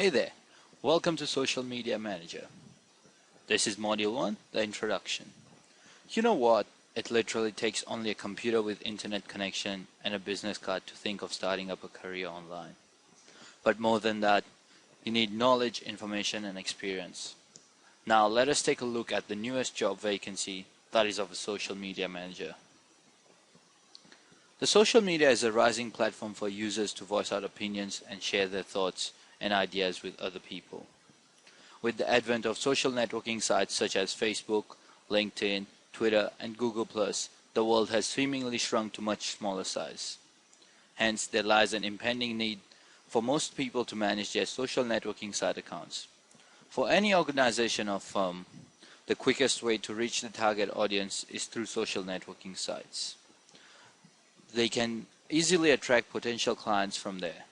Hey there, welcome to Social Media Manager. This is Module 1, the introduction. You know what? It literally takes only a computer with internet connection and a business card to think of starting up a career online. But more than that, you need knowledge, information, and experience. Now let us take a look at the newest job vacancy, that is of a social media manager. The social media is a rising platform for users to voice out opinions and share their thoughts and ideas with other people. With the advent of social networking sites such as Facebook, LinkedIn, Twitter, and Google+, the world has seemingly shrunk to much smaller size. Hence, there lies an impending need for most people to manage their social networking site accounts. For any organization or firm, the quickest way to reach the target audience is through social networking sites. They can easily attract potential clients from there.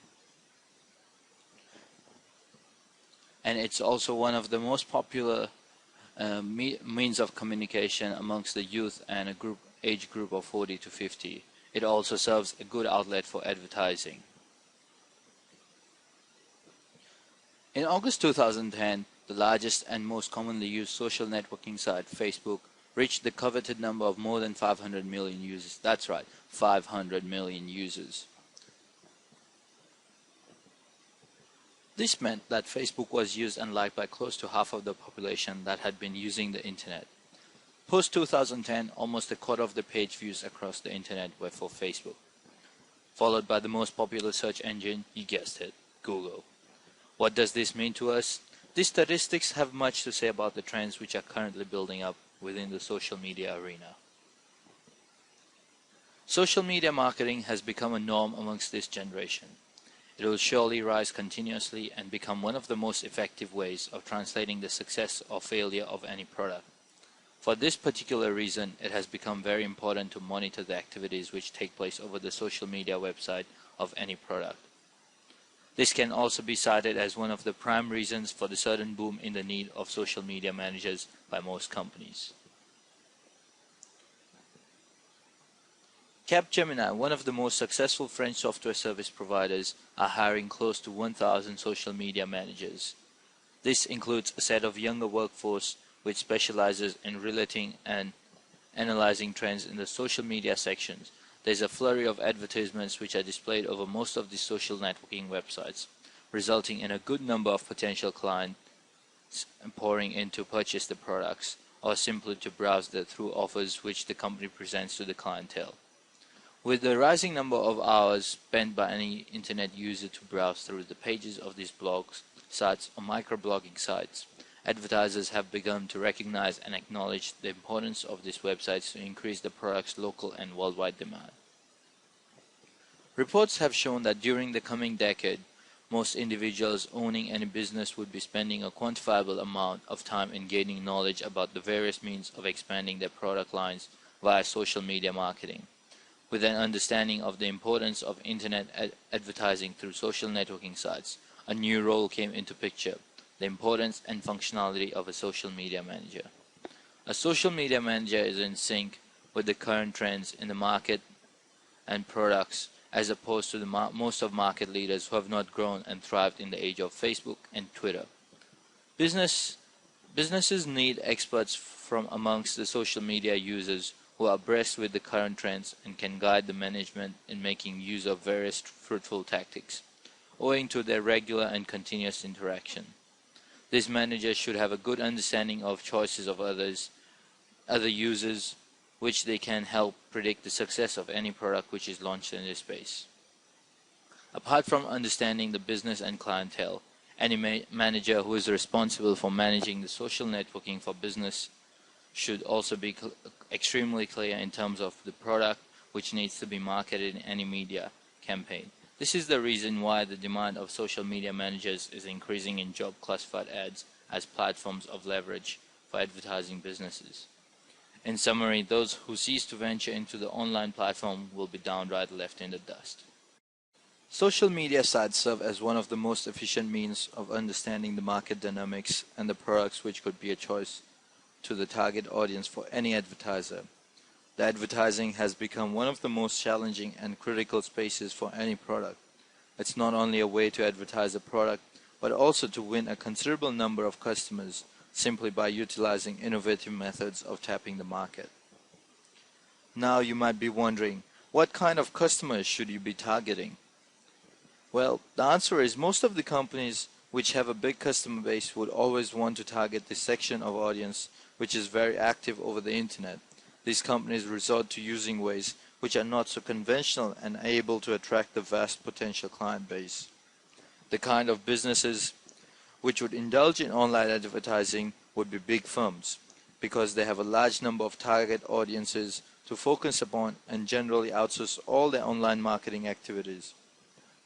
And it's also one of the most popular means of communication amongst the youth and a age group of 40 to 50. It also serves a good outlet for advertising. In August 2010, the largest and most commonly used social networking site, Facebook, reached the coveted number of more than 500 million users. That's right, 500 million users. This meant that Facebook was used and liked by close to half of the population that had been using the internet. Post 2010, almost a quarter of the page views across the internet were for Facebook, followed by the most popular search engine, you guessed it, Google. What does this mean to us? These statistics have much to say about the trends which are currently building up within the social media arena. Social media marketing has become a norm amongst this generation. It will surely rise continuously and become one of the most effective ways of translating the success or failure of any product. For this particular reason, it has become very important to monitor the activities which take place over the social media website of any product. This can also be cited as one of the prime reasons for the sudden boom in the need of social media managers by most companies. Capgemini, one of the most successful French software service providers, are hiring close to 1,000 social media managers. This includes a set of younger workforce which specializes in relating and analyzing trends in the social media sections. There's a flurry of advertisements which are displayed over most of the social networking websites, resulting in a good number of potential clients pouring in to purchase the products or simply to browse through offers which the company presents to the clientele. With the rising number of hours spent by any internet user to browse through the pages of these blogs, sites, or microblogging sites, advertisers have begun to recognize and acknowledge the importance of these websites to increase the product's local and worldwide demand. Reports have shown that during the coming decade, most individuals owning any business would be spending a quantifiable amount of time in gaining knowledge about the various means of expanding their product lines via social media marketing. With an understanding of the importance of internet advertising through social networking sites, a new role came into picture: the importance and functionality of a social media manager. A social media manager is in sync with the current trends in the market and products, as opposed to most of market leaders who have not grown and thrived in the age of Facebook and Twitter. Businesses need experts from amongst the social media users who are abreast with the current trends and can guide the management in making use of various fruitful tactics, owing to their regular and continuous interaction. These managers should have a good understanding of choices of other users, which they can help predict the success of any product which is launched in this space. Apart from understanding the business and clientele, any manager who is responsible for managing the social networking for business should also be extremely clear in terms of the product which needs to be marketed in any media campaign. This is the reason why the demand of social media managers is increasing in job classified ads as platforms of leverage for advertising businesses. In summary, those who cease to venture into the online platform will be downright left in the dust. Social media sites serve as one of the most efficient means of understanding the market dynamics and the products which could be a choice to the target audience for any advertiser. The advertising has become one of the most challenging and critical spaces for any product. It's not only a way to advertise a product, but also to win a considerable number of customers simply by utilizing innovative methods of tapping the market. Now you might be wondering, what kind of customers should you be targeting? Well, the answer is most of the companies which have a big customer base would always want to target this section of audience which is very active over the internet. These companies resort to using ways which are not so conventional and are able to attract the vast potential client base. The kind of businesses which would indulge in online advertising would be big firms, because they have a large number of target audiences to focus upon and generally outsource all their online marketing activities.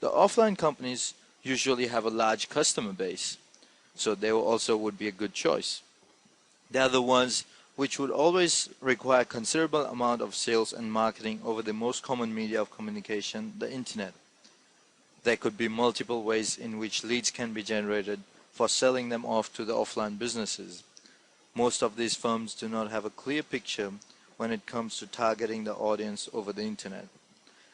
The offline companies usually have a large customer base, so they also would be a good choice. They are the ones which would always require considerable amount of sales and marketing over the most common media of communication, the internet. There could be multiple ways in which leads can be generated for selling them off to the offline businesses. Most of these firms do not have a clear picture when it comes to targeting the audience over the internet,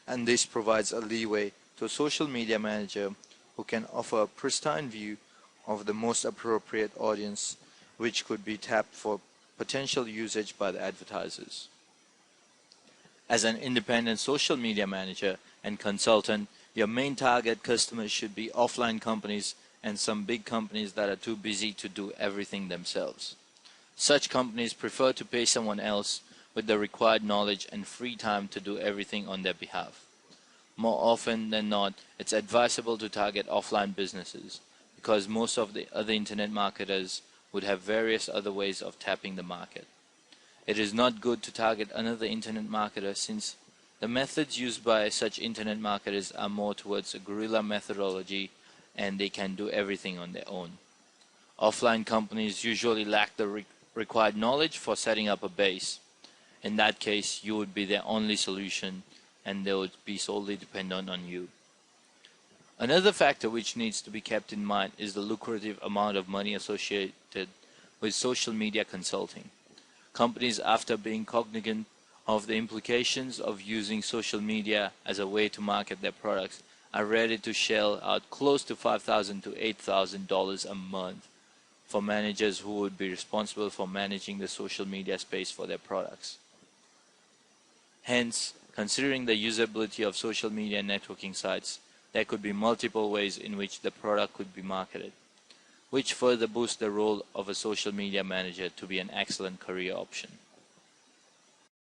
and this provides a leeway to a social media manager who can offer a pristine view of the most appropriate audience which could be tapped for potential usage by the advertisers. As an independent social media manager and consultant, your main target customers should be offline companies and some big companies that are too busy to do everything themselves. Such companies prefer to pay someone else with the required knowledge and free time to do everything on their behalf. More often than not, it's advisable to target offline businesses, because most of the other internet marketers would have various other ways of tapping the market. It is not good to target another internet marketer, since the methods used by such internet marketers are more towards a guerrilla methodology and they can do everything on their own. Offline companies usually lack the required knowledge for setting up a base. In that case, you would be their only solution and they would be solely dependent on you. Another factor which needs to be kept in mind is the lucrative amount of money associated with social media consulting. Companies, after being cognizant of the implications of using social media as a way to market their products, are ready to shell out close to $5,000 to $8,000 a month for managers who would be responsible for managing the social media space for their products. Hence, considering the usability of social media networking sites, there could be multiple ways in which the product could be marketed, which further boosts the role of a social media manager to be an excellent career option.